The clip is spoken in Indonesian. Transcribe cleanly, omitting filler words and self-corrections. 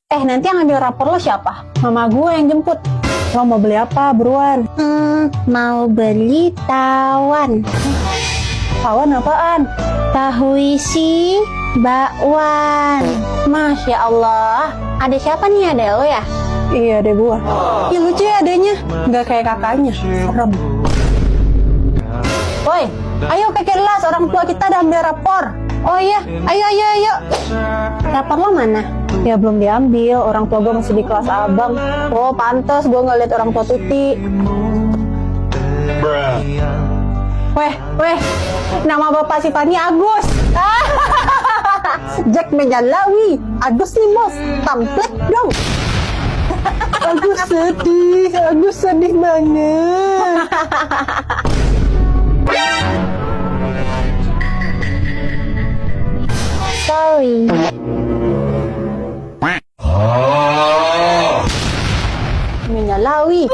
Nanti yang ambil rapor lo siapa? Mama gue yang jemput. Lo mau beli apa, buruan? Mau beli tawon. Tawon apaan? Tahu isi bakwan. Masya Allah. Ada siapa nih, ada lo ya? Iya, adek gue. Ih, lucu ya adeknya. Nggak kayak kakaknya. Serem. Woi, ayo ke kelas. Orang tua kita udah ambil rapor. Oh iya, ayo. Rapor lo mana? Ya belum diambil. Orang tua gue masih di kelas abang. Oh, pantas gue nggak lihat orang tua Tuti. Weh, nama bapak si Fani Agus. Jack Menyalawi. Agus nih bos, tamplet dong. Agus sedih banget. Sorry. Menyalawi.